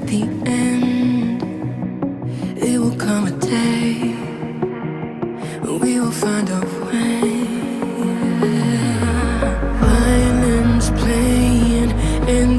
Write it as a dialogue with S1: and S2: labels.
S1: the end. It will come a day when we will find a way. Violins playing in